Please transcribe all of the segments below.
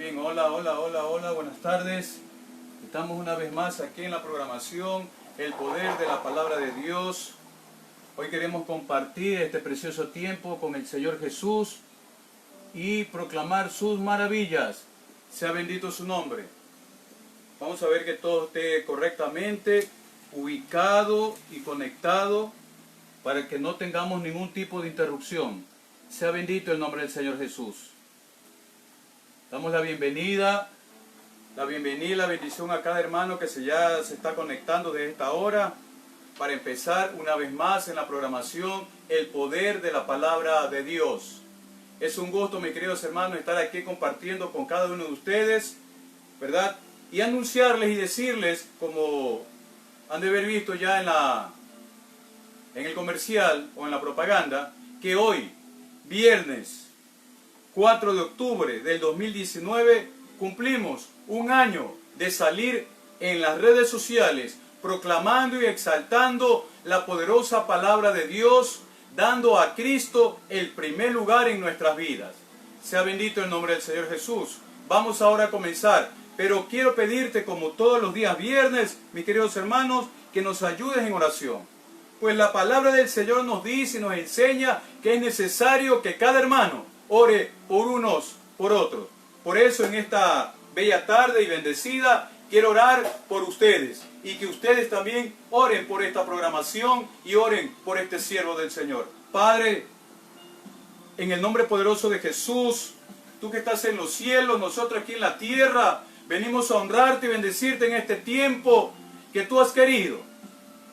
Bien, hola, buenas tardes. Estamos una vez más aquí en la programación El Poder de la Palabra de Dios. Hoy queremos compartir este precioso tiempo con el Señor Jesús y proclamar sus maravillas. Sea bendito su nombre. Vamos a ver que todo esté correctamente ubicado y conectado para que no tengamos ningún tipo de interrupción. Sea bendito el nombre del Señor Jesús. Damos la bienvenida y la bendición a cada hermano que ya se está conectando desde esta hora para empezar una vez más en la programación El Poder de la Palabra de Dios. Es un gusto, mis queridos hermanos, estar aquí compartiendo con cada uno de ustedes, ¿verdad? Y anunciarles y decirles, como han de haber visto ya en el comercial o en la propaganda, que hoy, viernes 4 de octubre del 2019, cumplimos un año de salir en las redes sociales proclamando y exaltando la poderosa palabra de Dios, dando a Cristo el primer lugar en nuestras vidas. Sea bendito el nombre del Señor Jesús. Vamos ahora a comenzar, pero quiero pedirte, como todos los días viernes, mis queridos hermanos, que nos ayudes en oración. Pues la palabra del Señor nos dice y nos enseña que es necesario que cada hermano ore por unos, por otros. Por eso en esta bella tarde y bendecida, quiero orar por ustedes y que ustedes también oren por esta programación y oren por este siervo del Señor. Padre, en el nombre poderoso de Jesús, tú que estás en los cielos, nosotros aquí en la tierra, venimos a honrarte y bendecirte en este tiempo que tú has querido,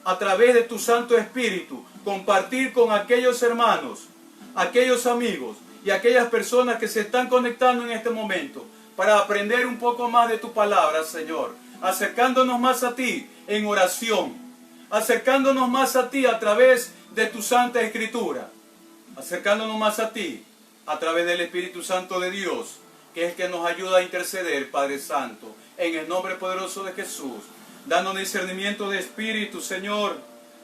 a través de tu Santo Espíritu, compartir con aquellos hermanos, aquellos amigos y aquellas personas que se están conectando en este momento para aprender un poco más de tu palabra, Señor, acercándonos más a ti en oración, acercándonos más a ti a través de tu Santa Escritura, acercándonos más a ti a través del Espíritu Santo de Dios, que es el que nos ayuda a interceder, Padre Santo, en el nombre poderoso de Jesús. Danos discernimiento de espíritu, Señor.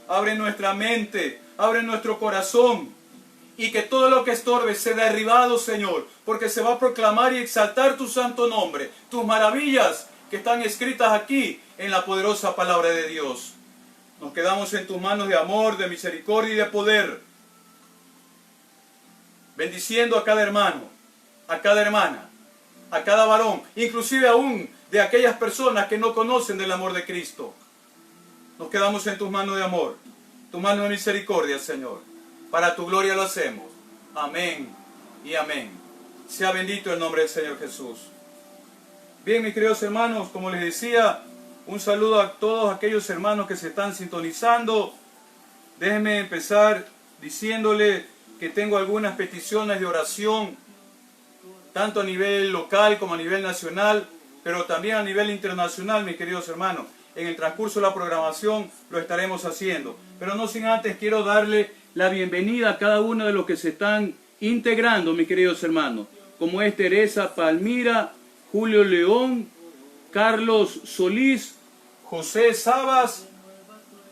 Abre nuestra mente, abre nuestro corazón, y que todo lo que estorbe sea derribado, Señor, porque se va a proclamar y exaltar tu santo nombre, tus maravillas que están escritas aquí en la poderosa palabra de Dios. Nos quedamos en tus manos de amor, de misericordia y de poder, bendiciendo a cada hermano, a cada hermana, a cada varón, inclusive aún de aquellas personas que no conocen del amor de Cristo. Nos quedamos en tus manos de amor, tus manos de misericordia, Señor. Para tu gloria lo hacemos. Amén y amén. Sea bendito el nombre del Señor Jesús. Bien, mis queridos hermanos, como les decía, un saludo a todos aquellos hermanos que se están sintonizando. Déjenme empezar diciéndole que tengo algunas peticiones de oración, tanto a nivel local como a nivel nacional, pero también a nivel internacional, mis queridos hermanos. En el transcurso de la programación lo estaremos haciendo. Pero no sin antes quiero darle la bienvenida a cada uno de los que se están integrando, mis queridos hermanos, como es Teresa Palmira, Julio León, Carlos Solís, José Sabas.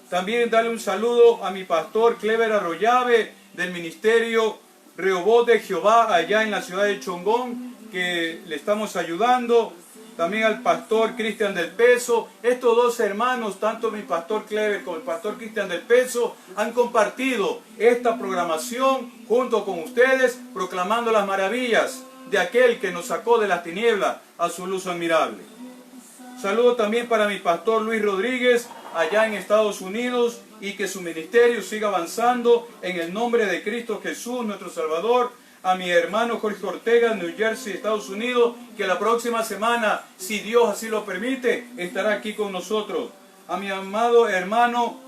También darle un saludo a mi pastor Clever Arroyave del Ministerio Rehoboth de Jehová allá en la ciudad de Chongón, que le estamos ayudando. También al pastor Cristian del Peso. Estos dos hermanos, tanto mi pastor Clever como el pastor Cristian del Peso, han compartido esta programación junto con ustedes, proclamando las maravillas de aquel que nos sacó de las tinieblas a su luz admirable. Saludo también para mi pastor Luis Rodríguez, allá en Estados Unidos, y que su ministerio siga avanzando en el nombre de Cristo Jesús, nuestro Salvador. A mi hermano Jorge Ortega, New Jersey, Estados Unidos, que la próxima semana, si Dios así lo permite, estará aquí con nosotros. A mi amado hermano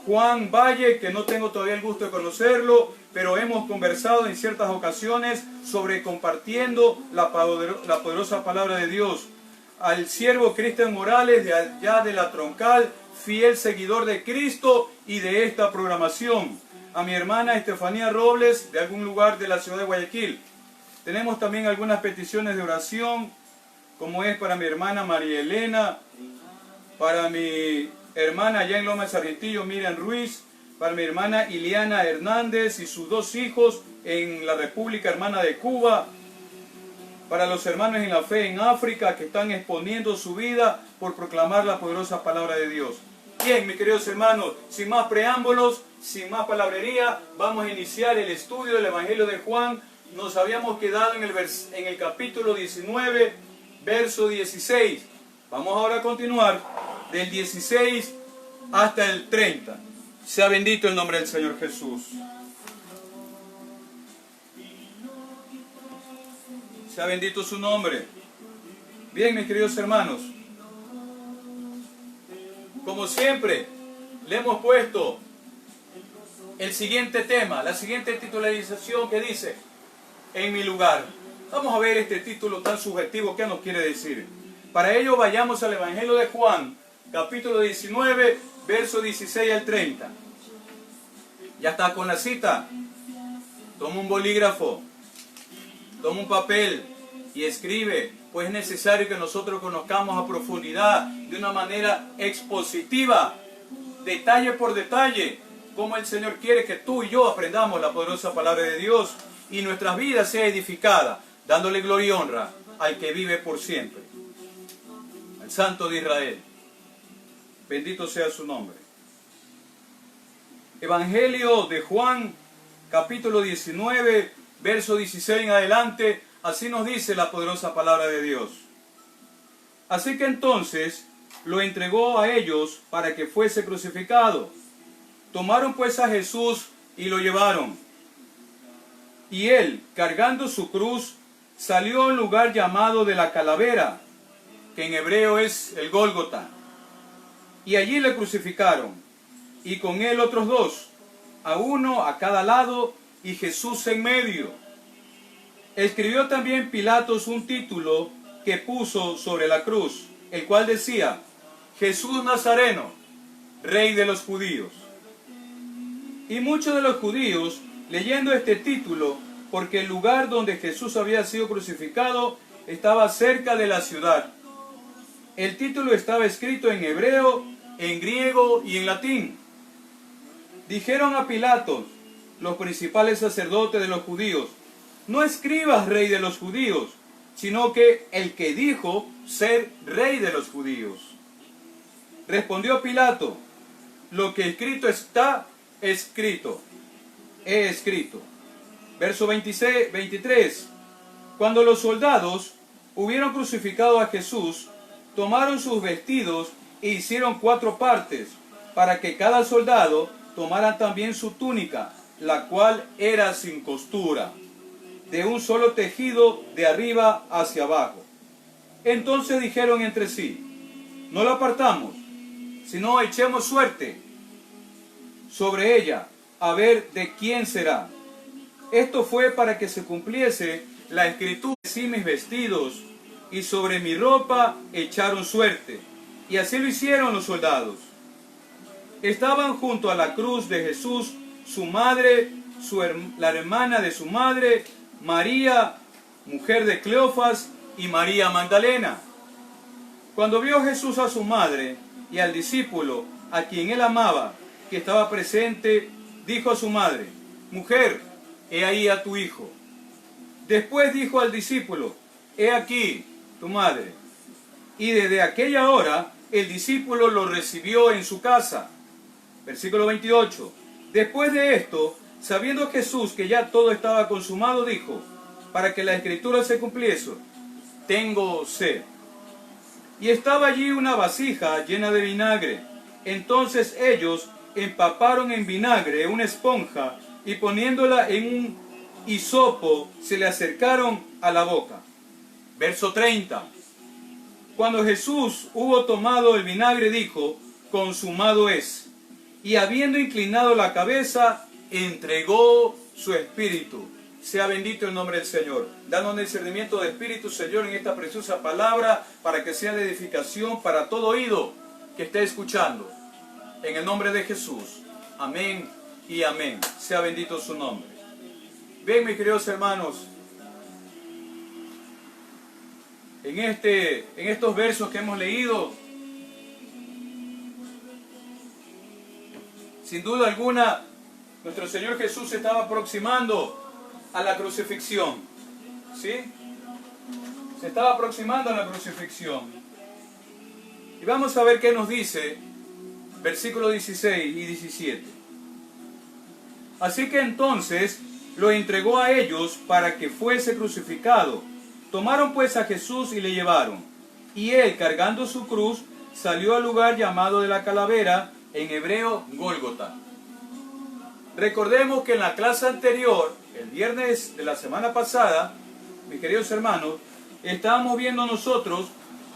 Juan Valle, que no tengo todavía el gusto de conocerlo, pero hemos conversado en ciertas ocasiones sobre compartiendo la poderosa palabra de Dios. Al siervo Cristian Morales, de allá de la Troncal, fiel seguidor de Cristo y de esta programación. A mi hermana Estefanía Robles, de algún lugar de la ciudad de Guayaquil. Tenemos también algunas peticiones de oración, como es para mi hermana María Elena, para mi hermana allá en Loma de Sargentillo, Miriam Ruiz, para mi hermana Iliana Hernández y sus dos hijos en la República Hermana de Cuba, para los hermanos en la fe en África que están exponiendo su vida por proclamar la poderosa palabra de Dios. Bien, mis queridos hermanos, sin más preámbulos, sin más palabrería, vamos a iniciar el estudio del Evangelio de Juan. Nos habíamos quedado en el capítulo 19, verso 16. Vamos ahora a continuar del 16 hasta el 30. Sea bendito el nombre del Señor Jesús. Sea bendito su nombre. Bien, mis queridos hermanos, como siempre, le hemos puesto el siguiente tema, la siguiente titularización que dice, en mi lugar. Vamos a ver este título tan subjetivo, ¿qué nos quiere decir? Para ello vayamos al Evangelio de Juan, capítulo 19, verso 16 al 30. Ya está con la cita. Toma un bolígrafo, toma un papel y escribe, pues es necesario que nosotros conozcamos a profundidad, de una manera expositiva, detalle por detalle, como el Señor quiere que tú y yo aprendamos la poderosa palabra de Dios y nuestras vidas sea edificada, dándole gloria y honra al que vive por siempre, al Santo de Israel. Bendito sea su nombre. Evangelio de Juan, capítulo 19, verso 16 en adelante, así nos dice la poderosa palabra de Dios. Así que entonces lo entregó a ellos para que fuese crucificado. Tomaron pues a Jesús y lo llevaron. Y él, cargando su cruz, salió a un lugar llamado de la Calavera, que en hebreo es el Gólgota. Y allí le crucificaron, y con él otros dos, a uno a cada lado, y Jesús en medio. Escribió también Pilatos un título que puso sobre la cruz, el cual decía, Jesús Nazareno, Rey de los Judíos. Y muchos de los judíos, leyendo este título, porque el lugar donde Jesús había sido crucificado estaba cerca de la ciudad. El título estaba escrito en hebreo, en griego y en latín. Dijeron a Pilato, los principales sacerdotes de los judíos, no escribas Rey de los Judíos, sino que el que dijo ser Rey de los Judíos. Respondió Pilato, lo que escrito está, escrito. He escrito. Verso 23. Cuando los soldados hubieron crucificado a Jesús, tomaron sus vestidos e hicieron 4 partes, para que cada soldado tomara también su túnica, la cual era sin costura, de un solo tejido de arriba hacia abajo. Entonces dijeron entre sí, no la partamos, sino echemos suerte sobre ella, a ver de quién será. Esto fue para que se cumpliese la escritura, sí mis vestidos, y sobre mi ropa echaron suerte. Y así lo hicieron los soldados. Estaban junto a la cruz de Jesús, su madre, la hermana de su madre, María, mujer de Cleofas, y María Magdalena. Cuando vio Jesús a su madre y al discípulo, a quien él amaba, que estaba presente, dijo a su madre, mujer, he ahí a tu hijo. Después dijo al discípulo, he aquí tu madre. Y desde aquella hora el discípulo lo recibió en su casa. Versículo 28. Después de esto, sabiendo Jesús que ya todo estaba consumado, dijo, para que la escritura se cumpliese, tengo sed. Y estaba allí una vasija llena de vinagre. Entonces ellos empaparon en vinagre una esponja y poniéndola en un hisopo se le acercaron a la boca. Verso 30. Cuando Jesús hubo tomado el vinagre, dijo, consumado es. Y habiendo inclinado la cabeza, entregó su espíritu. Sea bendito el nombre del Señor. Danos discernimiento de espíritu, Señor, en esta preciosa palabra, para que sea de edificación para todo oído que esté escuchando. En el nombre de Jesús. Amén y amén. Sea bendito su nombre. Bien, mis queridos hermanos, en estos versos que hemos leído, sin duda alguna, nuestro Señor Jesús se estaba aproximando a la crucifixión, ¿sí? Se estaba aproximando a la crucifixión. Y vamos a ver qué nos dice versículos 16 y 17. Así que entonces lo entregó a ellos para que fuese crucificado. Tomaron pues a Jesús y le llevaron. Y él, cargando su cruz, salió al lugar llamado de la calavera, en hebreo Gólgota. Recordemos que en la clase anterior, el viernes de la semana pasada, mis queridos hermanos, estábamos viendo nosotros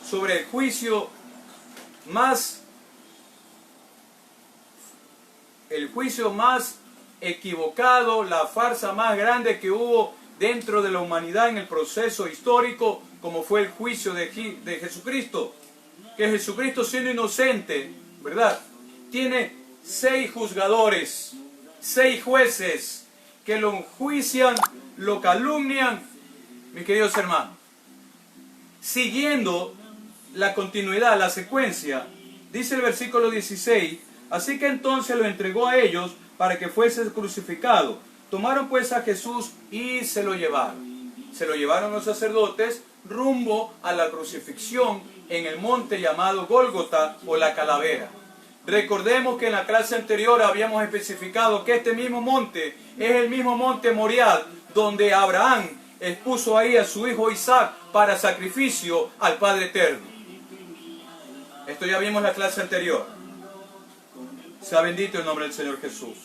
sobre el juicio más equivocado, la farsa más grande que hubo dentro de la humanidad en el proceso histórico, como fue el juicio de Jesucristo. Que Jesucristo, siendo inocente, ¿verdad?, tiene 6 juzgadores, 6 jueces que lo enjuician, lo calumnian, mis queridos hermanos. Siguiendo la continuidad, la secuencia, dice el versículo 16, así que entonces lo entregó a ellos para que fuese crucificado. Tomaron pues a Jesús y se lo llevaron. Se lo llevaron los sacerdotes rumbo a la crucifixión en el monte llamado Gólgota o la calavera. Recordemos que en la clase anterior habíamos especificado que este mismo monte es el mismo monte Moriah, donde Abraham expuso ahí a su hijo Isaac para sacrificio al Padre Eterno. Esto ya vimos en la clase anterior. Sea bendito el nombre del Señor Jesús.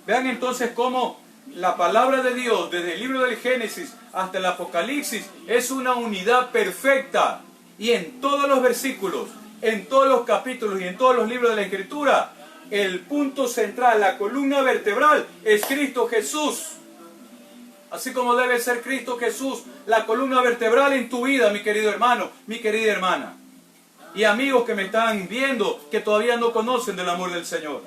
Vean entonces cómo la palabra de Dios, desde el libro del Génesis hasta el Apocalipsis, es una unidad perfecta. Y en todos los versículos, en todos los capítulos y en todos los libros de la Escritura, el punto central, la columna vertebral, es Cristo Jesús. Así como debe ser Cristo Jesús la columna vertebral en tu vida, mi querido hermano, mi querida hermana. Y amigos que me están viendo, que todavía no conocen del amor del Señor.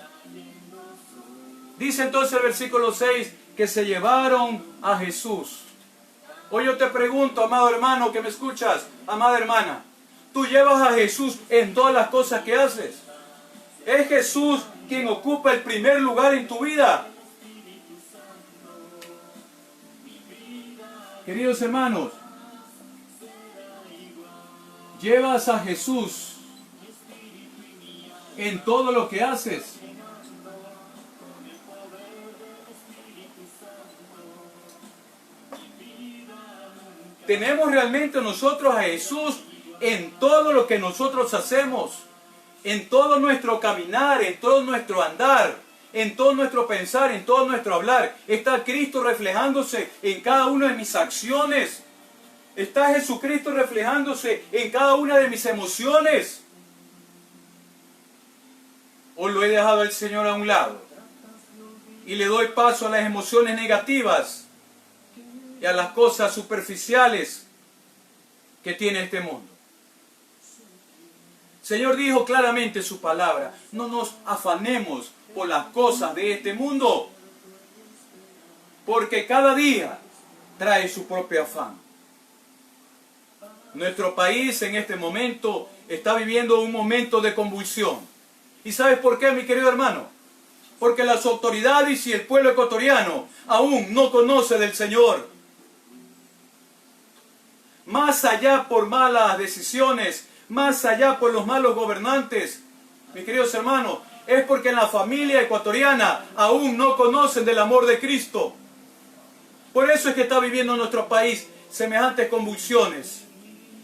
Dice entonces el versículo 6, que se llevaron a Jesús. Hoy yo te pregunto, amado hermano que me escuchas, amada hermana, ¿tú llevas a Jesús en todas las cosas que haces? ¿Es Jesús quien ocupa el primer lugar en tu vida? Queridos hermanos, ¿llevas a Jesús en todo lo que haces? ¿Tenemos realmente nosotros a Jesús en todo lo que nosotros hacemos? En todo nuestro caminar, en todo nuestro andar, en todo nuestro pensar, en todo nuestro hablar. ¿Está Cristo reflejándose en cada una de mis acciones? ¿Está Jesucristo reflejándose en cada una de mis emociones? ¿O lo he dejado al Señor a un lado? Y le doy paso a las emociones negativas y a las cosas superficiales que tiene este mundo. El Señor dijo claramente en su palabra, no nos afanemos por las cosas de este mundo, porque cada día trae su propio afán. Nuestro país en este momento está viviendo un momento de convulsión. ¿Y sabes por qué, mi querido hermano? Porque las autoridades y el pueblo ecuatoriano aún no conocen del Señor. Más allá por malas decisiones, más allá por los malos gobernantes, mis queridos hermanos, es porque en la familia ecuatoriana aún no conocen del amor de Cristo. Por eso es que está viviendo nuestro país semejantes convulsiones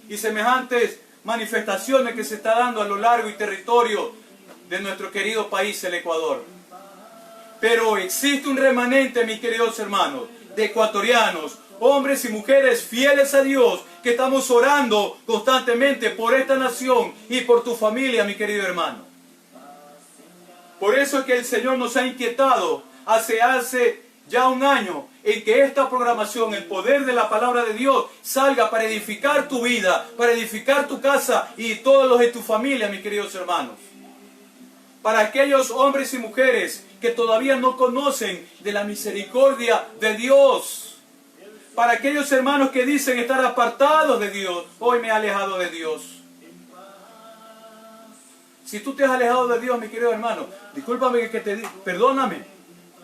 y semejantes manifestaciones que se está dando a lo largo y territorio de nuestro querido país, el Ecuador. Pero existe un remanente, mis queridos hermanos, de ecuatorianos, hombres y mujeres fieles a Dios, que estamos orando constantemente por esta nación y por tu familia, mi querido hermano. Por eso es que el Señor nos ha inquietado hace ya un año en que esta programación, el poder de la palabra de Dios, salga para edificar tu vida, para edificar tu casa y todos los de tu familia, mis queridos hermanos. Para aquellos hombres y mujeres que todavía no conocen de la misericordia de Dios. Para aquellos hermanos que dicen estar apartados de Dios, hoy me he alejado de Dios. Si tú te has alejado de Dios, mi querido hermano, discúlpame que te diga, perdóname.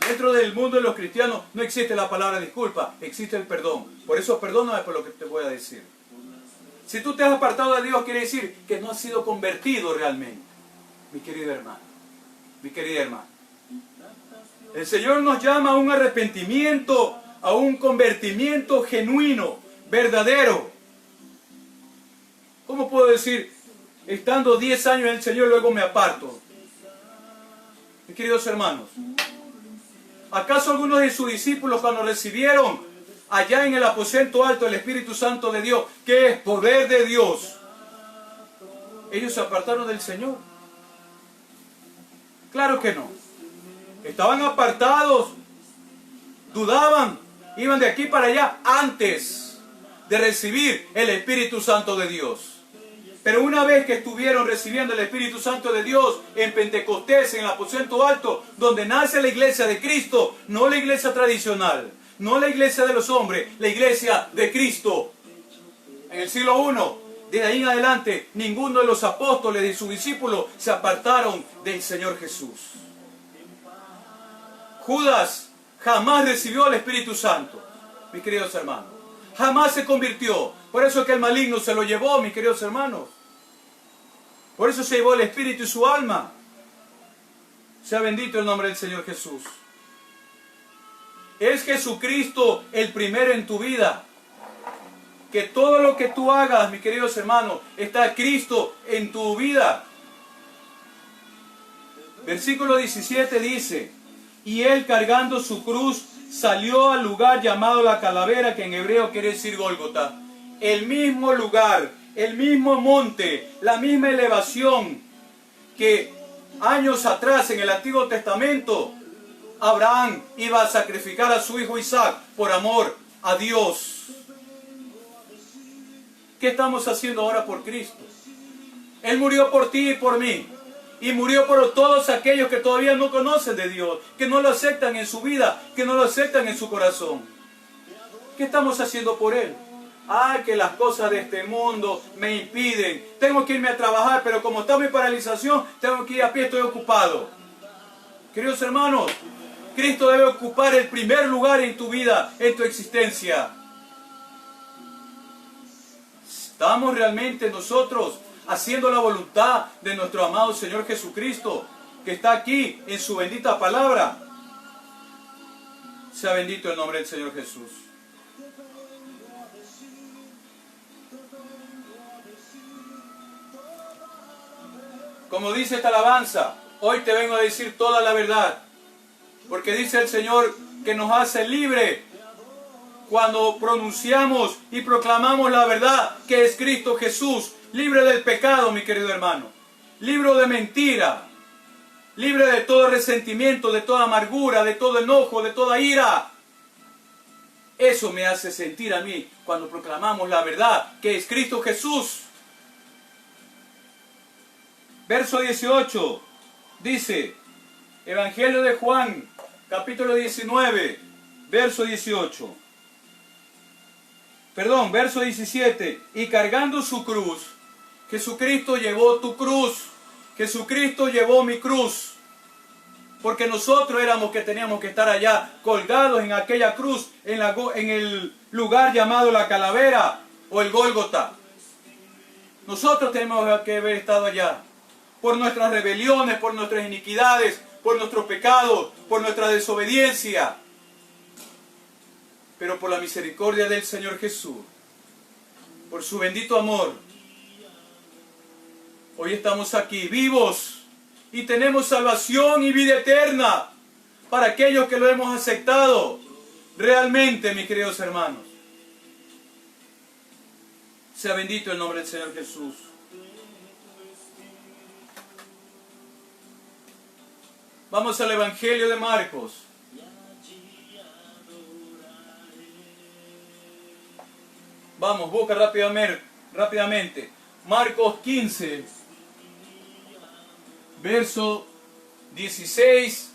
Dentro del mundo de los cristianos no existe la palabra disculpa, existe el perdón. Por eso perdóname por lo que te voy a decir. Si tú te has apartado de Dios, quiere decir que no has sido convertido realmente. Mi querido hermano, mi querida hermana. El Señor nos llama a un arrepentimiento, a un convertimiento genuino, verdadero. ¿Cómo puedo decir, estando 10 años en el Señor, luego me aparto? Mis queridos hermanos, ¿acaso algunos de sus discípulos cuando recibieron allá en el aposento alto el Espíritu Santo de Dios, que es poder de Dios, ellos se apartaron del Señor? Claro que no. Estaban apartados, dudaban, iban de aquí para allá antes de recibir el Espíritu Santo de Dios. Pero una vez que estuvieron recibiendo el Espíritu Santo de Dios en Pentecostés, en el aposento alto, donde nace la iglesia de Cristo, no la iglesia tradicional, no la iglesia de los hombres, la iglesia de Cristo. En el siglo I, de ahí en adelante, ninguno de los apóstoles y sus discípulos se apartaron del Señor Jesús. Judas jamás recibió el Espíritu Santo, mis queridos hermanos. Jamás se convirtió. Por eso es que el maligno se lo llevó, mis queridos hermanos. Por eso se llevó el espíritu y su alma. Sea bendito el nombre del Señor Jesús. Es Jesucristo el primero en tu vida. Que todo lo que tú hagas, mis queridos hermanos, está Cristo en tu vida. Versículo 17 dice: y él, cargando su cruz, salió al lugar llamado la calavera, que en hebreo quiere decir Gólgota. El mismo lugar, el mismo monte, la misma elevación que años atrás en el Antiguo Testamento Abraham iba a sacrificar a su hijo Isaac por amor a Dios. ¿Qué estamos haciendo ahora por Cristo? Él murió por ti y por mí. Y murió por todos aquellos que todavía no conocen de Dios, que no lo aceptan en su vida, que no lo aceptan en su corazón. ¿Qué estamos haciendo por Él? Ay, que las cosas de este mundo me impiden. Tengo que irme a trabajar, pero como está mi paralización, tengo que ir a pie, estoy ocupado. Queridos hermanos, Cristo debe ocupar el primer lugar en tu vida, en tu existencia. ¿Estamos realmente nosotros haciendo la voluntad de nuestro amado Señor Jesucristo, que está aquí en su bendita palabra? Sea bendito el nombre del Señor Jesús. Como dice esta alabanza, hoy te vengo a decir toda la verdad, porque dice el Señor que nos hace libre cuando pronunciamos y proclamamos la verdad, que es Cristo Jesús, libre del pecado, mi querido hermano, libre de mentira, libre de todo resentimiento, de toda amargura, de todo enojo, de toda ira. Eso me hace sentir a mí cuando proclamamos la verdad, que es Cristo Jesús. Verso 18 dice, Evangelio de Juan, capítulo 19, verso 18. Perdón, verso 17. Y cargando su cruz, Jesucristo llevó tu cruz, Jesucristo llevó mi cruz. Porque nosotros éramos que teníamos que estar allá colgados en aquella cruz, en el lugar llamado la calavera o el Gólgota. Nosotros tenemos que haber estado allá. Por nuestras rebeliones, por nuestras iniquidades, por nuestros pecados, por nuestra desobediencia. Pero por la misericordia del Señor Jesús, por su bendito amor, hoy estamos aquí vivos y tenemos salvación y vida eterna para aquellos que lo hemos aceptado realmente, mis queridos hermanos. Sea bendito el nombre del Señor Jesús. Vamos al Evangelio de Marcos. Vamos, busca rápidamente. Marcos 15, verso 16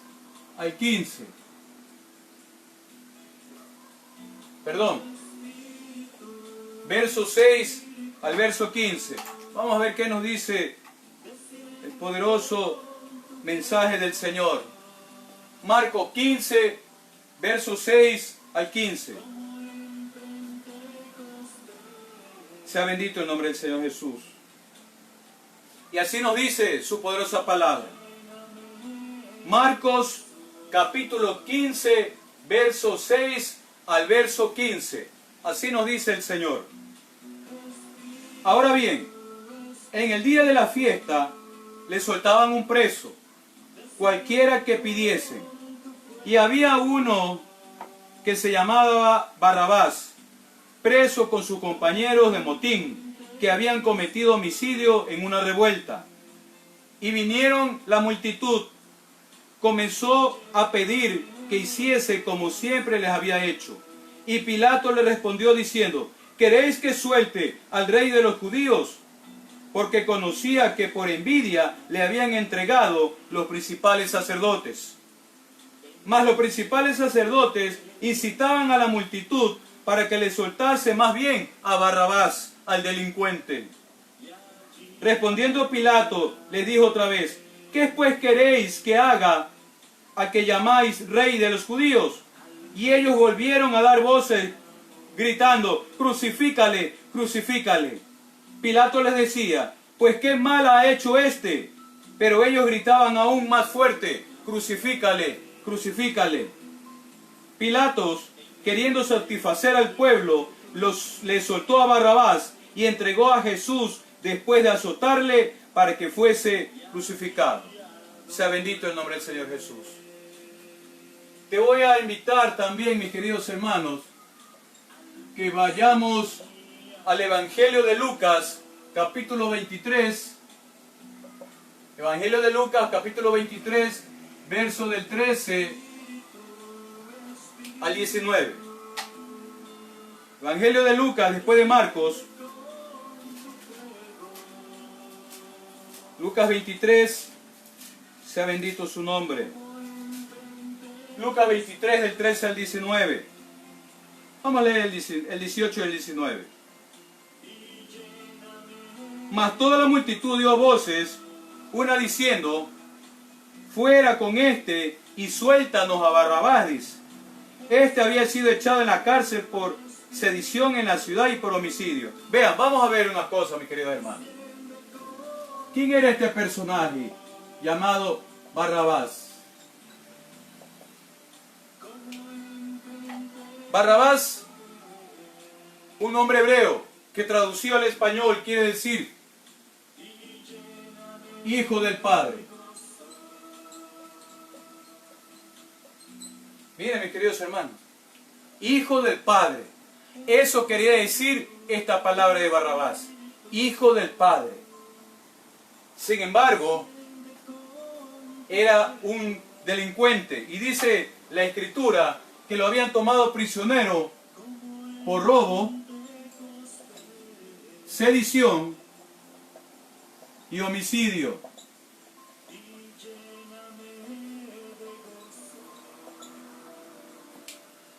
al 15. Perdón. Verso 6 al verso 15. Vamos a ver qué nos dice el poderoso mensaje del Señor. Marcos 15, versos 6 al 15. Sea bendito el nombre del Señor Jesús. Y así nos dice su poderosa palabra. Marcos capítulo 15, verso 6 al verso 15. Así nos dice el Señor. Ahora bien, en el día de la fiesta le soltaban un preso, cualquiera que pidiesen. Y había uno que se llamaba Barrabás, preso con sus compañeros de motín, que habían cometido homicidio en una revuelta. Y vinieron la multitud, comenzó a pedir que hiciese como siempre les había hecho. Y Pilato le respondió diciendo: ¿queréis que suelte al rey de los judíos? Porque conocía que por envidia le habían entregado los principales sacerdotes. Mas los principales sacerdotes incitaban a la multitud para que le soltase más bien a Barrabás, al delincuente. Respondiendo Pilato, les dijo otra vez: ¿qué pues queréis que haga a que llamáis rey de los judíos? Y ellos volvieron a dar voces, gritando: crucifícale, crucifícale. Pilato les decía: pues qué mal ha hecho este. Pero ellos gritaban aún más fuerte: crucifícale, crucifícale. Pilatos, queriendo satisfacer al pueblo, le soltó a Barrabás y entregó a Jesús después de azotarle para que fuese crucificado. Sea bendito el nombre del Señor Jesús. Te voy a invitar también, mis queridos hermanos, que vayamos al Evangelio de Lucas, capítulo 23. Evangelio de Lucas, capítulo 23, verso del 13 al 19. Evangelio de Lucas, después de Marcos. Lucas 23, sea bendito su nombre. Lucas 23, del 13 al 19. Vamos a leer el 18 y el 19. Mas toda la multitud dio voces, una diciendo: fuera con este y suéltanos a Barrabás. Este había sido echado en la cárcel por sedición en la ciudad y por homicidio. Vean, vamos a ver una cosa, mis queridos hermanos. ¿Quién era este personaje llamado Barrabás? Barrabás, un nombre hebreo que traducido al español quiere decir hijo del Padre. Miren, mis queridos hermanos, hijo del Padre. Eso quería decir esta palabra de Barrabás, hijo del Padre. Sin embargo, era un delincuente, y dice la Escritura que lo habían tomado prisionero por robo, sedición y homicidio.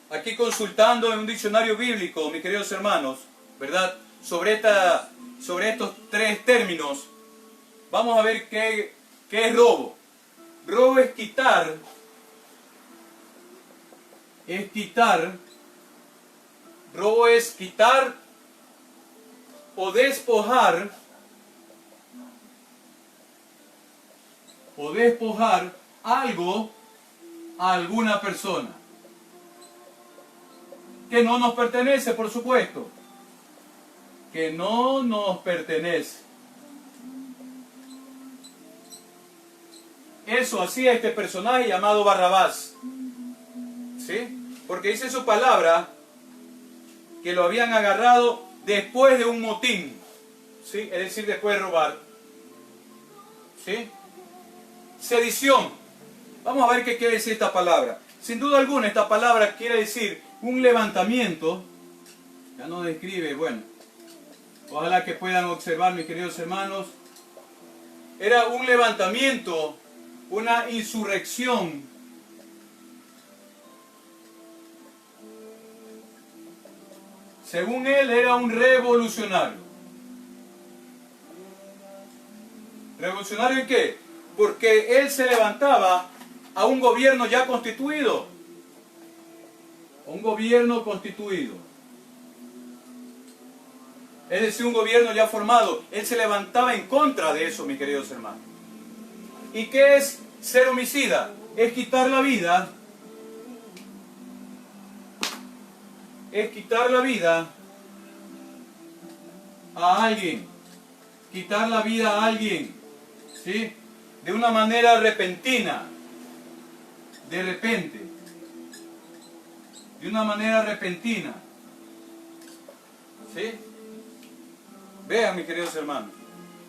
Aquí consultando en un diccionario bíblico, mis queridos hermanos, ¿verdad? Sobre estos tres términos, vamos a ver qué es robo. Robo es quitar, robo es quitar o despojar algo a alguna persona que no nos pertenece, por supuesto, que no nos pertenece. Eso hacía este personaje llamado Barrabás, ¿sí? Porque dice su palabra que lo habían agarrado después de un motín, ¿sí? Es decir, después de robar, ¿sí? Sedición. Vamos a ver qué quiere decir esta palabra. Sin duda alguna, esta palabra quiere decir un levantamiento. Ya nos describe, bueno, ojalá que puedan observar, mis queridos hermanos. Era un levantamiento, una insurrección. Según él, era un revolucionario. ¿Revolucionario en qué? Porque él se levantaba a un gobierno ya constituido. Un gobierno constituido. Es decir, un gobierno ya formado. Él se levantaba en contra de eso, mis queridos hermanos. ¿Y qué es ser homicida? Es quitar la vida. Es quitar la vida a alguien. Quitar la vida a alguien. ¿Sí? De una manera repentina. De repente. De una manera repentina. ¿Sí? Vean, mis queridos hermanos.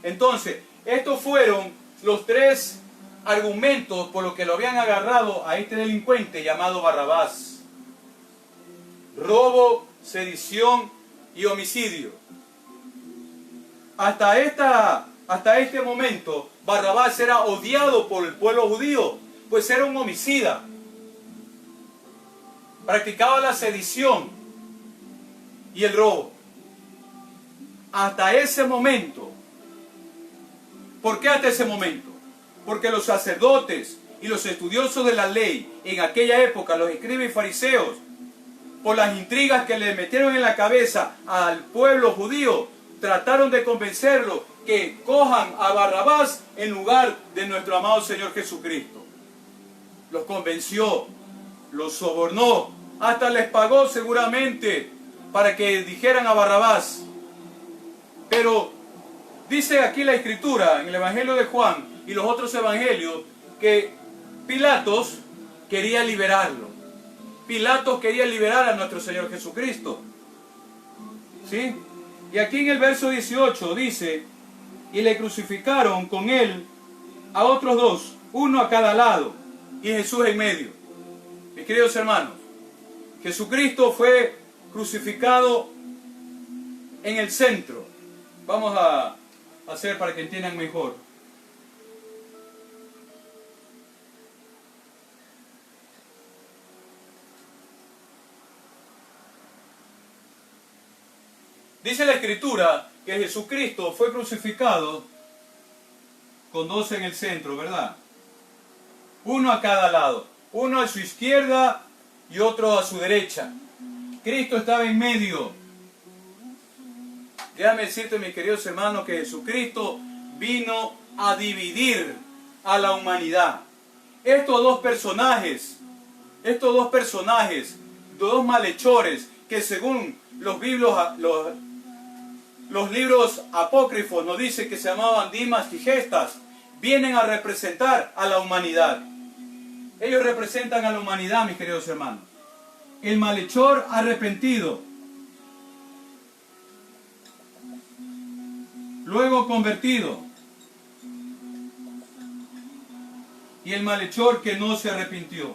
Entonces, estos fueron los tres argumentos por los que lo habían agarrado a este delincuente llamado Barrabás: robo, sedición y homicidio. Hasta este momento, Barrabás era odiado por el pueblo judío, pues era un homicida. Practicaba la sedición y el robo. Hasta ese momento. ¿Por qué hasta ese momento? Porque los sacerdotes y los estudiosos de la ley en aquella época, los escribas y fariseos, por las intrigas que le metieron en la cabeza al pueblo judío, trataron de convencerlo que cojan a Barrabás en lugar de nuestro amado Señor Jesucristo. Los convenció, los sobornó, hasta les pagó seguramente para que dijeran a Barrabás. Pero dice aquí la Escritura, en el Evangelio de Juan y los otros evangelios, que Pilatos quería liberarlo. Pilatos quería liberar a nuestro Señor Jesucristo. ¿Sí? Y aquí en el verso 18 dice: y le crucificaron con él a otros dos, uno a cada lado, y Jesús en medio. Mis queridos hermanos, Jesucristo fue crucificado en el centro. Vamos a hacer para que entiendan mejor. Dice la Escritura que Jesucristo fue crucificado con dos en el centro, ¿verdad? Uno a cada lado. Uno a su izquierda y otro a su derecha. Cristo estaba en medio. Déjame decirte, mis queridos hermanos, que Jesucristo vino a dividir a la humanidad. Estos dos personajes, dos malhechores, que según los libros apócrifos nos dice que se llamaban Dimas y Gestas, vienen a representar a la humanidad. Ellos representan a la humanidad, mis queridos hermanos. El malhechor arrepentido, luego convertido, y el malhechor que no se arrepintió.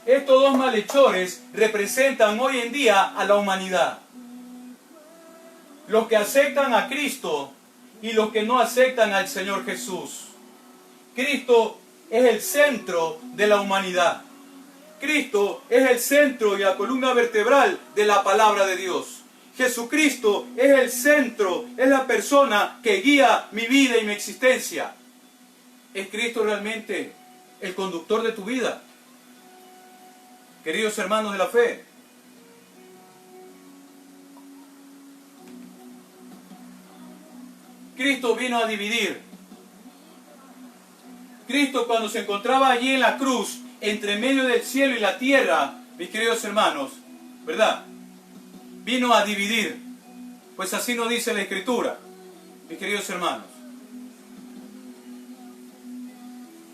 Estos dos malhechores representan hoy en día a la humanidad. Los que aceptan a Cristo y los que no aceptan al Señor Jesús. Cristo es el centro de la humanidad. Cristo es el centro y la columna vertebral de la palabra de Dios. Jesucristo es el centro, es la persona que guía mi vida y mi existencia. ¿Es Cristo realmente el conductor de tu vida? Queridos hermanos de la fe, Cristo vino a dividir. Cristo, cuando se encontraba allí en la cruz, entre medio del cielo y la tierra, mis queridos hermanos, ¿verdad? Vino a dividir. Pues así nos dice la Escritura, mis queridos hermanos.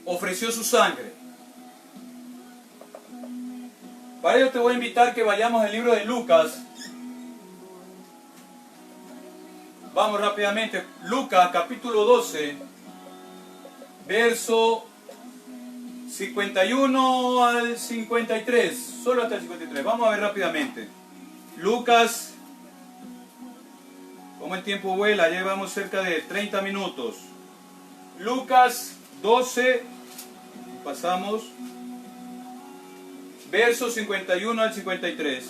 Ofreció su sangre. Para ello te voy a invitar que vayamos al libro de Lucas. Vamos rápidamente. Lucas capítulo 12, verso 51 al 53. Solo hasta el 53. Vamos a ver rápidamente. Lucas, como el tiempo vuela, ya llevamos cerca de 30 minutos. Lucas 12, pasamos. Versos 51 al 53.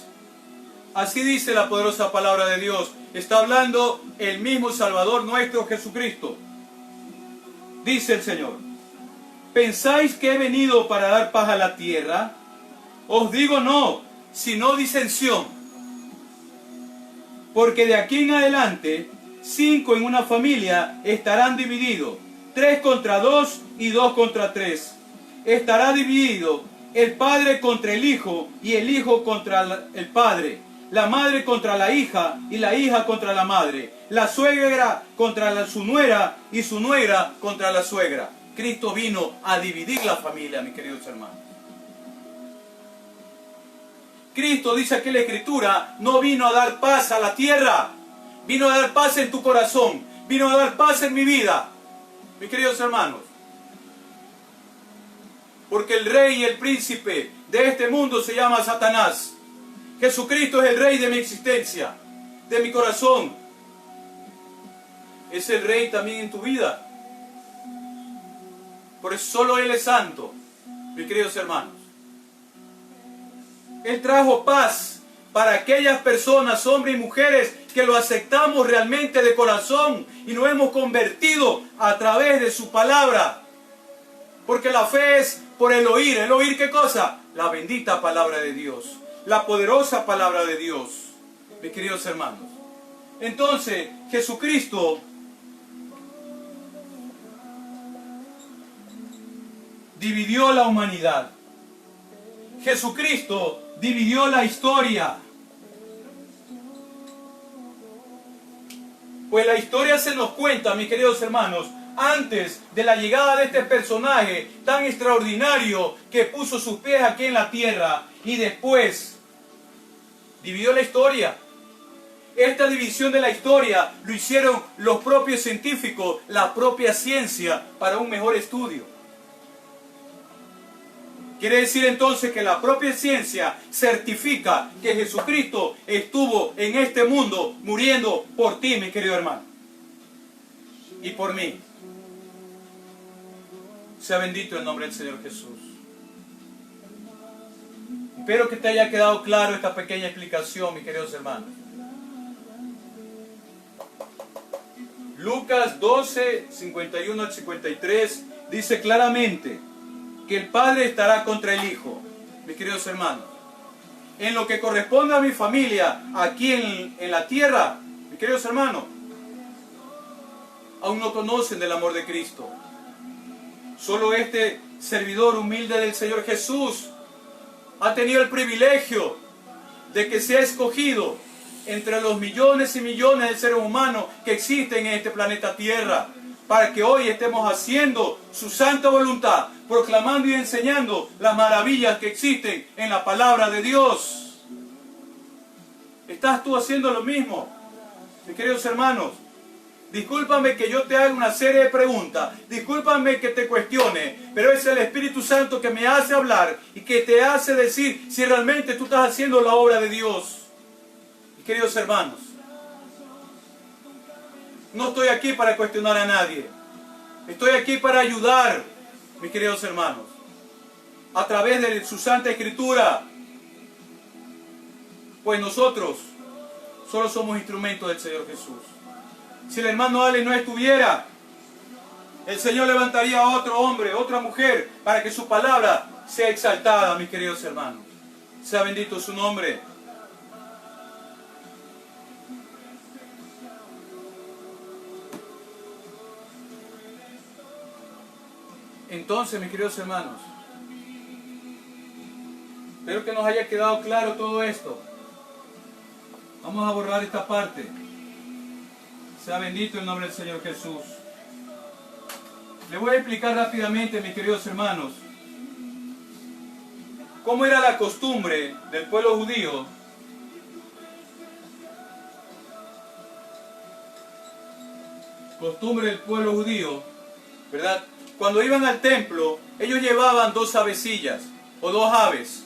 Así dice la poderosa palabra de Dios. Está hablando el mismo Salvador nuestro Jesucristo. Dice el Señor: ¿pensáis que he venido para dar paz a la tierra? Os digo no, sino disensión. Porque de aquí en adelante, 5 en una familia estarán divididos, 3 contra 2 y 2 contra 3. Estará dividido el padre contra el hijo y el hijo contra el padre, la madre contra la hija y la hija contra la madre, la suegra contra su nuera y su nuera contra la suegra. Cristo vino a dividir la familia, mis queridos hermanos. Cristo, dice aquí la Escritura, no vino a dar paz a la tierra, vino a dar paz en tu corazón, vino a dar paz en mi vida, mis queridos hermanos. Porque el rey y el príncipe de este mundo se llama Satanás. Jesucristo es el rey de mi existencia, de mi corazón. Es el rey también en tu vida. Por eso solo Él es santo, mis queridos hermanos. Él trajo paz para aquellas personas, hombres y mujeres, que lo aceptamos realmente de corazón y nos hemos convertido a través de su palabra. Porque la fe es por el oír. ¿El oír qué cosa? La bendita palabra de Dios. La poderosa palabra de Dios, mis queridos hermanos. Entonces, Jesucristo dividió la humanidad. Jesucristo dividió la historia. Pues la historia se nos cuenta, mis queridos hermanos, antes de la llegada de este personaje tan extraordinario que puso sus pies aquí en la tierra y después dividió la historia. Esta división de la historia lo hicieron los propios científicos, la propia ciencia, para un mejor estudio. Quiere decir entonces que la propia ciencia certifica que Jesucristo estuvo en este mundo muriendo por ti, mi querido hermano, y por mí. Sea bendito el nombre del Señor Jesús. Espero que te haya quedado claro esta pequeña explicación, mis queridos hermanos. Lucas 12, 51 al 53 dice claramente que el Padre estará contra el Hijo, mis queridos hermanos. En lo que corresponde a mi familia aquí en la tierra, mis queridos hermanos, aún no conocen del amor de Cristo. Solo este servidor humilde del Señor Jesús ha tenido el privilegio de que sea escogido entre los millones y millones de seres humanos que existen en este planeta Tierra, para que hoy estemos haciendo su santa voluntad, proclamando y enseñando las maravillas que existen en la palabra de Dios. ¿Estás tú haciendo lo mismo, mis queridos hermanos? Discúlpame que yo te haga una serie de preguntas, discúlpame que te cuestione, pero es el Espíritu Santo que me hace hablar y que te hace decir si realmente tú estás haciendo la obra de Dios. Mis queridos hermanos, no estoy aquí para cuestionar a nadie, estoy aquí para ayudar, mis queridos hermanos, a través de su Santa Escritura, pues nosotros solo somos instrumentos del Señor Jesús. Si el hermano Ale no estuviera, el Señor levantaría a otro hombre, otra mujer, para que su palabra sea exaltada, mis queridos hermanos. Sea bendito su nombre. Entonces, mis queridos hermanos, espero que nos haya quedado claro todo esto. Vamos a borrar esta parte. Sea bendito el nombre del Señor Jesús. Les voy a explicar rápidamente, mis queridos hermanos, cómo era la costumbre del pueblo judío ¿verdad? Cuando iban al templo, ellos llevaban 2 avecillas o 2 aves.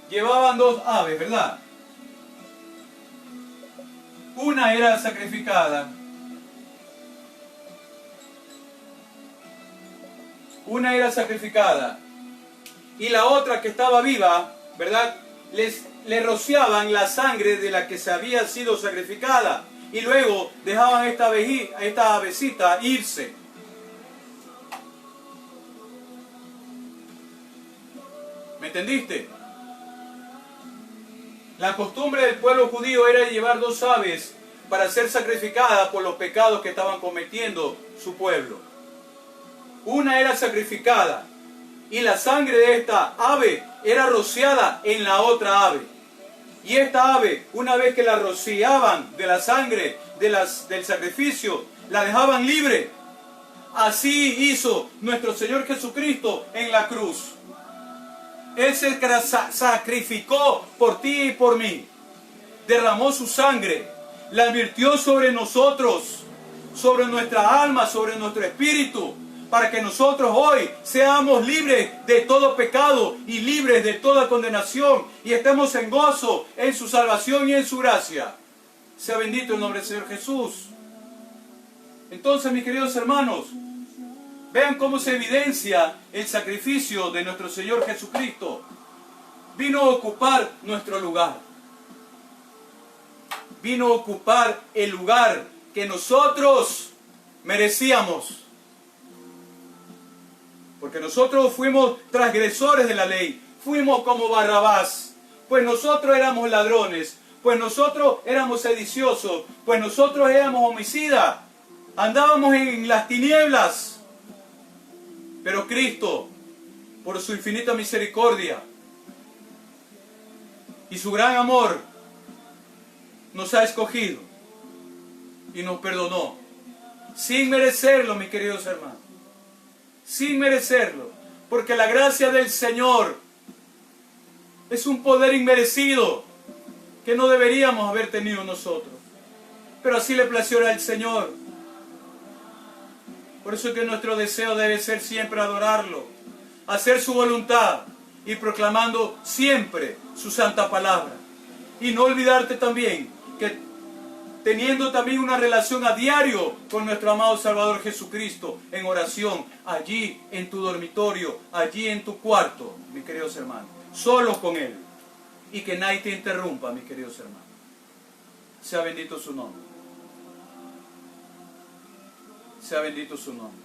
Llevaban 2 aves, ¿verdad? Una era sacrificada. Y la otra, que estaba viva, ¿verdad? Le rociaban la sangre de la que se había sido sacrificada. y luego dejaban esta avecita irse. ¿Me entendiste? La costumbre del pueblo judío era llevar 2 aves para ser sacrificadas por los pecados que estaban cometiendo su pueblo. Una era sacrificada y la sangre de esta ave era rociada en la otra ave. Y esta ave, una vez que la rociaban de la sangre del sacrificio, la dejaban libre. Así hizo nuestro Señor Jesucristo en la cruz. Él se sacrificó por ti y por mí. Derramó su sangre, la virtió sobre nosotros, sobre nuestra alma, sobre nuestro espíritu, para que nosotros hoy seamos libres de todo pecado y libres de toda condenación y estemos en gozo en su salvación y en su gracia. Sea bendito el nombre del Señor Jesús. Entonces, mis queridos hermanos, vean cómo se evidencia el sacrificio de nuestro Señor Jesucristo. Vino a ocupar nuestro lugar. Vino a ocupar el lugar que nosotros merecíamos. Porque nosotros fuimos transgresores de la ley. Fuimos como Barrabás. Pues nosotros éramos ladrones. Pues nosotros éramos sediciosos. Pues nosotros éramos homicidas. Andábamos en las tinieblas. Pero Cristo, por su infinita misericordia y su gran amor, nos ha escogido y nos perdonó. Sin merecerlo, mis queridos hermanos. Sin merecerlo. Porque la gracia del Señor es un poder inmerecido que no deberíamos haber tenido nosotros. Pero así le plació al Señor. Por eso es que nuestro deseo debe ser siempre adorarlo, hacer su voluntad y proclamando siempre su santa palabra. Y no olvidarte también que teniendo también una relación a diario con nuestro amado Salvador Jesucristo en oración, allí en tu dormitorio, allí en tu cuarto, mis queridos hermanos, solo con Él. Y que nadie te interrumpa, mis queridos hermanos. Sea bendito su nombre. Sea bendito su nombre.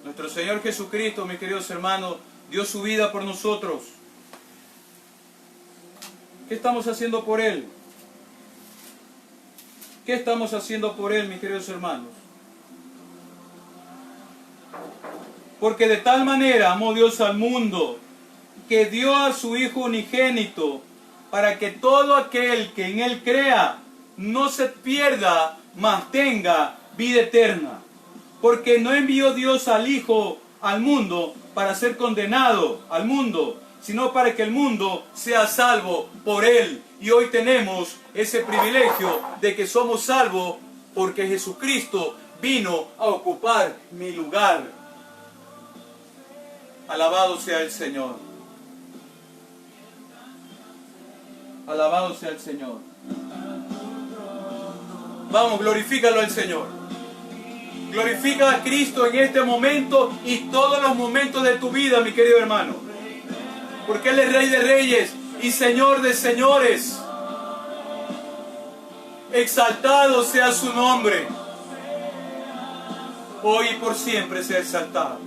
Nuestro Señor Jesucristo, mis queridos hermanos, dio su vida por nosotros. ¿Qué estamos haciendo por Él? ¿Qué estamos haciendo por Él, mis queridos hermanos? Porque de tal manera amó Dios al mundo, que dio a su Hijo unigénito, para que todo aquel que en Él crea no se pierda, mas tenga vida eterna. Porque no envió Dios al Hijo al mundo para ser condenado al mundo, sino para que el mundo sea salvo por Él. Y hoy tenemos ese privilegio de que somos salvos porque Jesucristo vino a ocupar mi lugar. Alabado sea el Señor. Alabado sea el Señor. Vamos, glorifícalo al Señor. Glorifica a Cristo en este momento y todos los momentos de tu vida, mi querido hermano. Porque Él es Rey de Reyes y Señor de Señores. Exaltado sea su nombre. Hoy y por siempre sea exaltado.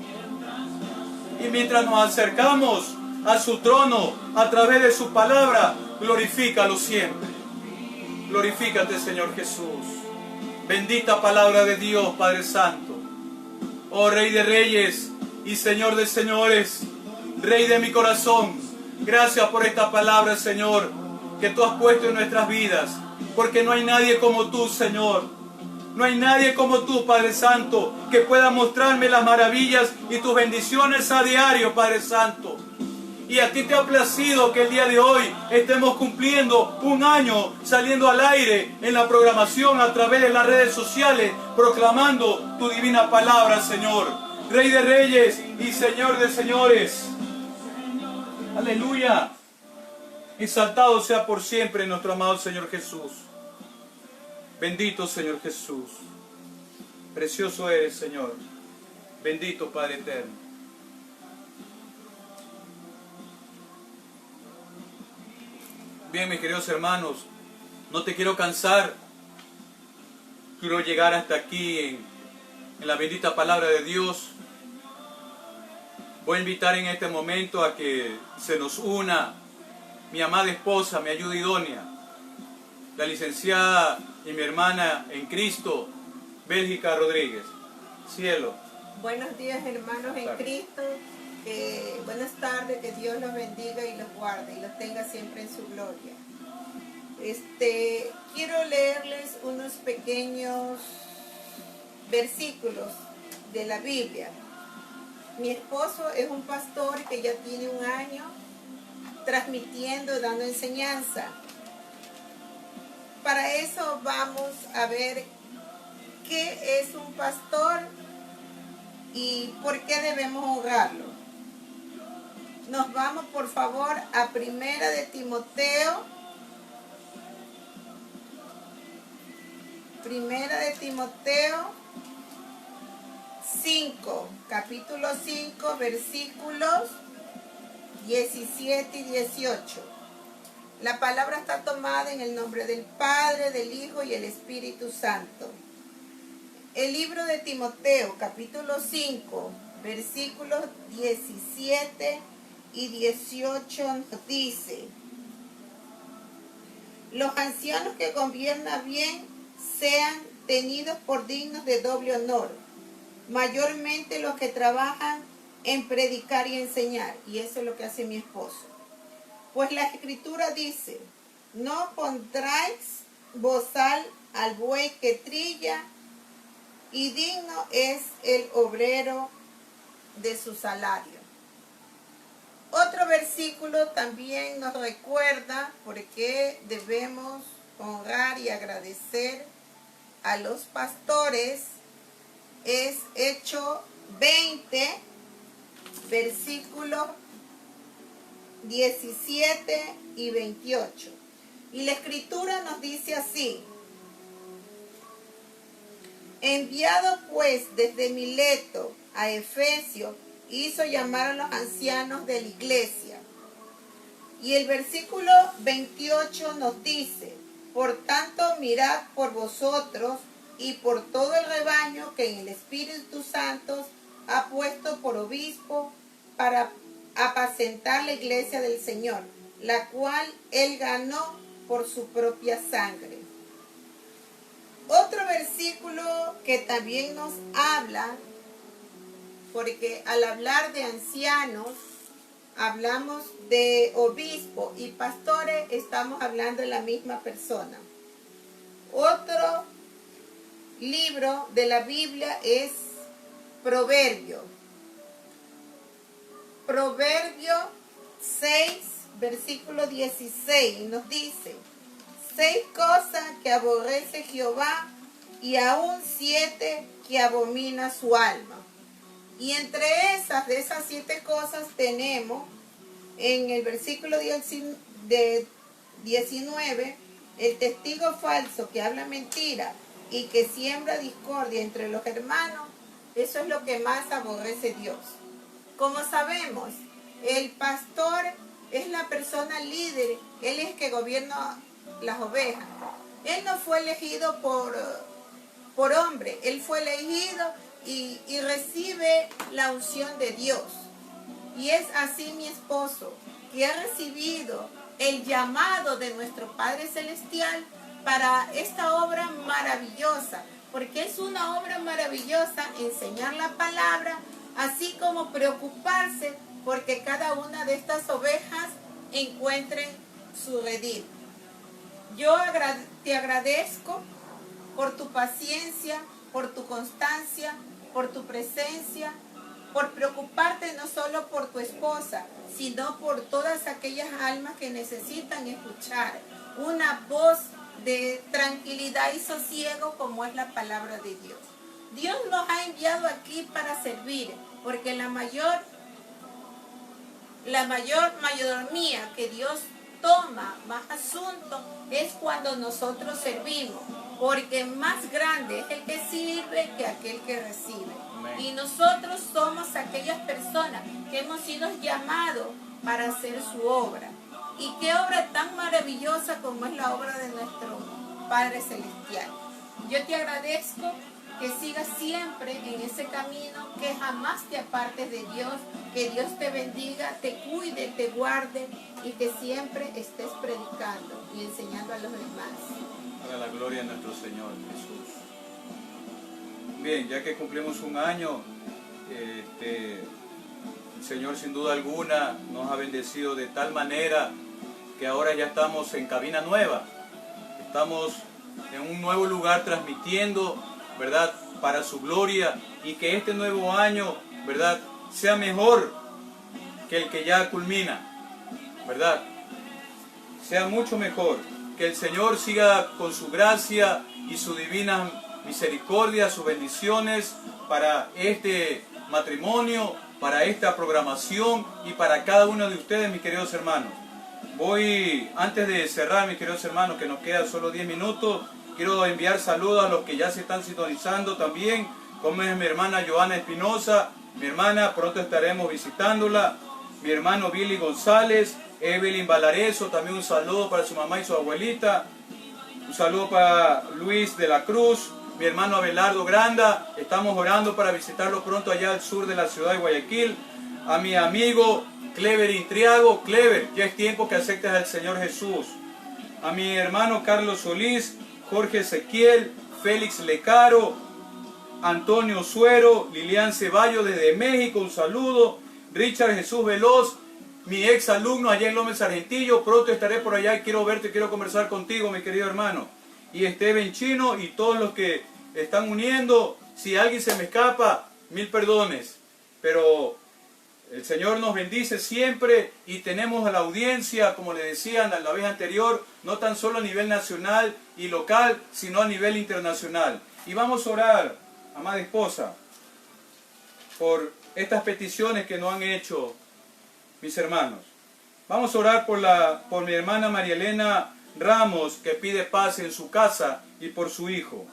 Y mientras nos acercamos a su trono a través de su palabra, glorifícalo siempre. Glorifícate, Señor Jesús. Bendita palabra de Dios, Padre Santo. Oh Rey de Reyes y Señor de Señores, Rey de mi corazón, gracias por esta palabra, Señor, que tú has puesto en nuestras vidas. Porque no hay nadie como tú, Señor. No hay nadie como tú, Padre Santo, que pueda mostrarme las maravillas y tus bendiciones a diario, Padre Santo. Y a ti te ha placido que el día de hoy estemos cumpliendo un año saliendo al aire en la programación a través de las redes sociales, proclamando tu divina palabra, Señor. Rey de Reyes y Señor de Señores. Aleluya. Exaltado sea por siempre nuestro amado Señor Jesús. Bendito Señor Jesús. Precioso eres, Señor. Bendito Padre eterno. Bien, mis queridos hermanos, No te quiero cansar. Quiero llegar hasta aquí en la bendita palabra de Dios. Voy a invitar en este momento a que se nos una mi amada esposa, mi ayuda idónea, la licenciada y mi hermana en Cristo, Bélgica Rodríguez. Cielo. Buenos días, hermanos en Cristo. Buenas tardes, que Dios los bendiga y los guarde y los tenga siempre en su gloria. Quiero leerles unos pequeños versículos de la Biblia. Mi esposo es un pastor que ya tiene 1 año transmitiendo, dando enseñanza. Para eso vamos a ver qué es un pastor y por qué debemos honrarlo. Nos vamos, por favor, a Primera de Timoteo. Primera de Timoteo 5, capítulo 5, versículos 17 y 18. La palabra está tomada en el nombre del Padre, del Hijo y el Espíritu Santo. El libro de Timoteo, capítulo 5, versículos 17 y 18 nos dice: los ancianos que gobiernan bien sean tenidos por dignos de doble honor, mayormente los que trabajan en predicar y enseñar. Y eso es lo que hace mi esposo. Pues la Escritura dice: no pondráis bozal al buey que trilla, y digno es el obrero de su salario. Otro versículo también nos recuerda por qué debemos honrar y agradecer a los pastores. Es Hechos 20, versículos 17 y 28. Y la Escritura nos dice así: enviado pues desde Mileto a Efesio, hizo llamar a los ancianos de la iglesia. Y el versículo 28 nos dice: por tanto, mirad por vosotros y por todo el rebaño que en el Espíritu Santo ha puesto por obispo para apacentar la iglesia del Señor, la cual él ganó por su propia sangre. Otro versículo que también nos habla, porque al hablar de ancianos, hablamos de obispo y pastores, estamos hablando de la misma persona. Otro libro de la Biblia es Proverbio. Proverbio 6, versículo 16, nos dice: 6 cosas que aborrece Jehová, y aún 7 que abomina su alma. Y entre de esas 7 cosas tenemos en el versículo 19, el testigo falso que habla mentira y que siembra discordia entre los hermanos. Eso es lo que más aborrece Dios. Como sabemos, el pastor es la persona líder, él es el que gobierna las ovejas. Él no fue elegido por hombre, él fue elegido y recibe la unción de Dios. Y es así mi esposo, que ha recibido el llamado de nuestro Padre Celestial para esta obra maravillosa, porque es una obra maravillosa enseñar la palabra, así como preocuparse porque cada una de estas ovejas encuentren su redil. Yo te agradezco por tu paciencia, por tu constancia, por tu presencia, por preocuparte no solo por tu esposa, sino por todas aquellas almas que necesitan escuchar una voz de tranquilidad y sosiego como es la palabra de Dios. Dios nos ha enviado aquí para servir, porque la mayor mayordomía que Dios toma más asunto es cuando nosotros servimos, porque más grande es el que sirve que aquel que recibe. Amén. Y nosotros somos aquellas personas que hemos sido llamados para hacer su obra. Y qué obra tan maravillosa como es la obra de nuestro Padre Celestial. Yo te agradezco que sigas siempre en ese camino, que jamás te apartes de Dios, que Dios te bendiga, te cuide, te guarde y que siempre estés predicando y enseñando a los demás. Para la gloria de nuestro Señor Jesús. Bien, ya que cumplimos un año, el Señor sin duda alguna nos ha bendecido de tal manera que ahora ya estamos en cabina nueva. Estamos en un nuevo lugar transmitiendo, ¿verdad?, para su gloria, y que este nuevo año, ¿verdad?, sea mejor que el que ya culmina, ¿verdad? Sea mucho mejor. Que el Señor siga con su gracia y su divina misericordia, sus bendiciones para este matrimonio, para esta programación y para cada uno de ustedes, mis queridos hermanos. Antes de cerrar, mis queridos hermanos, que nos quedan solo 10 minutos, quiero enviar saludos a los que ya se están sintonizando también, como es mi hermana Joana Espinosa, mi hermana, pronto estaremos visitándola, mi hermano Billy González, Evelyn Valareso, también un saludo para su mamá y su abuelita, un saludo para Luis de la Cruz, mi hermano Abelardo Granda, estamos orando para visitarlo pronto allá al sur de la ciudad de Guayaquil, a mi amigo Clever Intriago, Clever, ya es tiempo que aceptes al Señor Jesús, a mi hermano Carlos Solís, Jorge Ezequiel, Félix Lecaro, Antonio Suero, Lilian Ceballos desde México, un saludo, Richard Jesús Veloz, mi ex alumno allá en López Argentillo, pronto estaré por allá y quiero verte, quiero conversar contigo, mi querido hermano, y Esteban Chino y todos los que están uniendo. Si alguien se me escapa, mil perdones, pero el Señor nos bendice siempre y tenemos a la audiencia, como le decían la vez anterior, no tan solo a nivel nacional y local, sino a nivel internacional. Y vamos a orar, amada esposa, por estas peticiones que nos han hecho mis hermanos. Vamos a orar por mi hermana María Elena Ramos, que pide paz en su casa, y por su hijo.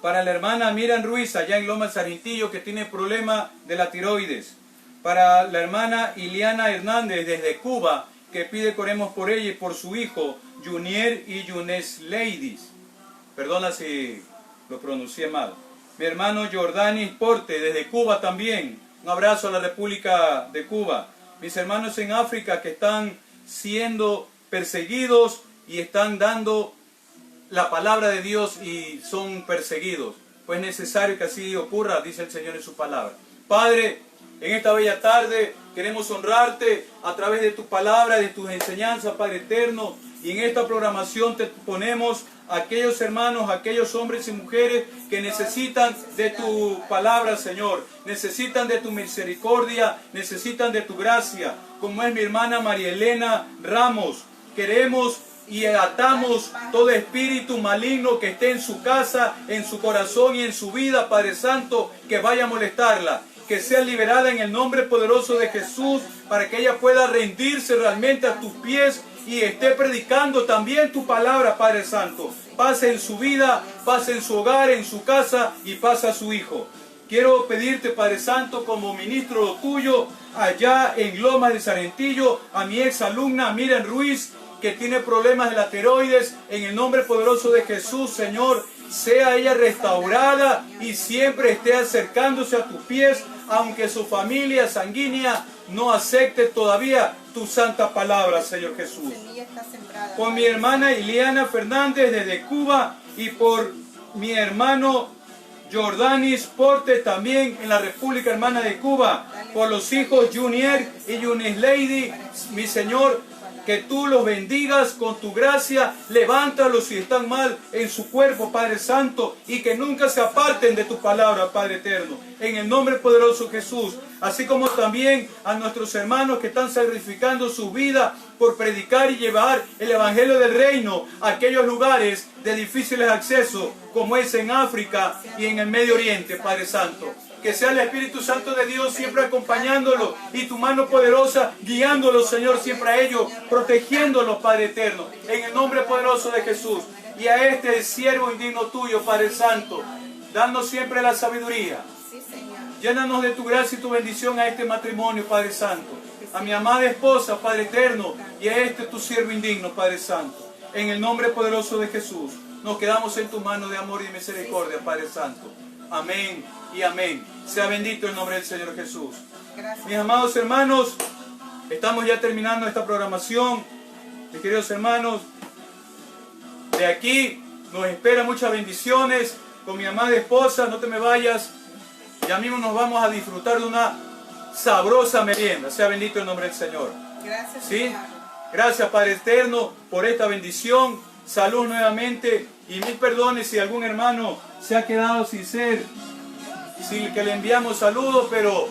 Para la hermana Miriam Ruiz, allá en Lomas Argentillo, que tiene problema de la tiroides. Para la hermana Iliana Hernández, desde Cuba, que pide que oremos por ella y por su hijo, Junier y Yunes Leidis. Perdona si lo pronuncié mal. Mi hermano Jordani Porte, desde Cuba también. Un abrazo a la República de Cuba. Mis hermanos en África que están siendo perseguidos y están dando la palabra de Dios y son perseguidos. Pues es necesario que así ocurra, dice el Señor en su palabra. Padre, en esta bella tarde queremos honrarte a través de tu palabra, de tus enseñanzas, Padre eterno. Y en esta programación te ponemos a aquellos hermanos, a aquellos hombres y mujeres que necesitan de tu palabra, Señor. Necesitan de tu misericordia, necesitan de tu gracia. Como es mi hermana María Elena Ramos. Queremos y atamos todo espíritu maligno que esté en su casa, en su corazón y en su vida, Padre Santo, que vaya a molestarla. Que sea liberada en el nombre poderoso de Jesús, para que ella pueda rendirse realmente a tus pies y esté predicando también tu palabra, Padre Santo. Pase en su vida, pase en su hogar, en su casa y pase a su hijo. Quiero pedirte, Padre Santo, como ministro tuyo, allá en Lomas de Sarentillo, a mi ex alumna Miriam Ruiz, que tiene problemas de la tiroides, en el nombre poderoso de Jesús, Señor, sea ella restaurada y siempre esté acercándose a tus pies, aunque su familia sanguínea no acepte todavía tu santa palabra, Señor Jesús. Por mi hermana Iliana Fernández desde Cuba y por mi hermano Jordanis Porte también en la República Hermana de Cuba, por los hijos Junior y Yunis Lady, mi Señor, que tú los bendigas con tu gracia, levántalos si están mal en su cuerpo, Padre Santo, y que nunca se aparten de tu palabra, Padre eterno, en el nombre poderoso de Jesús, así como también a nuestros hermanos que están sacrificando su vida por predicar y llevar el Evangelio del Reino a aquellos lugares de difíciles accesos, como es en África y en el Medio Oriente, Padre Santo. Que sea el Espíritu Santo de Dios siempre acompañándolo y tu mano poderosa guiándolo, Señor, siempre a ellos, protegiéndolos, Padre eterno, en el nombre poderoso de Jesús. Y a este siervo indigno tuyo, Padre Santo, danos siempre la sabiduría. Llénanos de tu gracia y tu bendición a este matrimonio, Padre Santo. a mi amada esposa, Padre eterno, y a este tu siervo indigno, Padre Santo. En el nombre poderoso de Jesús, nos quedamos en tus manos de amor y misericordia, Padre Santo. Amén y amén. Sea bendito el nombre del Señor Jesús. Gracias. Mis amados hermanos, estamos ya terminando esta programación. Mis queridos hermanos, de aquí nos espera muchas bendiciones con mi amada esposa. No te me vayas. Ya mismo nos vamos a disfrutar de una sabrosa merienda. Sea bendito el nombre del Señor. Gracias, ¿Sí? Señor. Gracias, Padre eterno, por esta bendición. Salud nuevamente y mil perdones si algún hermano se ha quedado sin ser, sin que le enviamos saludos, pero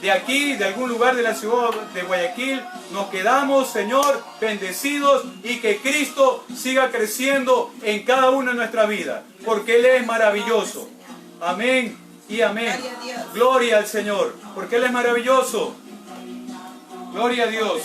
de aquí, de algún lugar de la ciudad de Guayaquil, nos quedamos, Señor, bendecidos y que Cristo siga creciendo en cada una de nuestras vidas, porque Él es maravilloso. Amén y amén. Gloria a Dios. Gloria al Señor, porque Él es maravilloso. Gloria a Dios.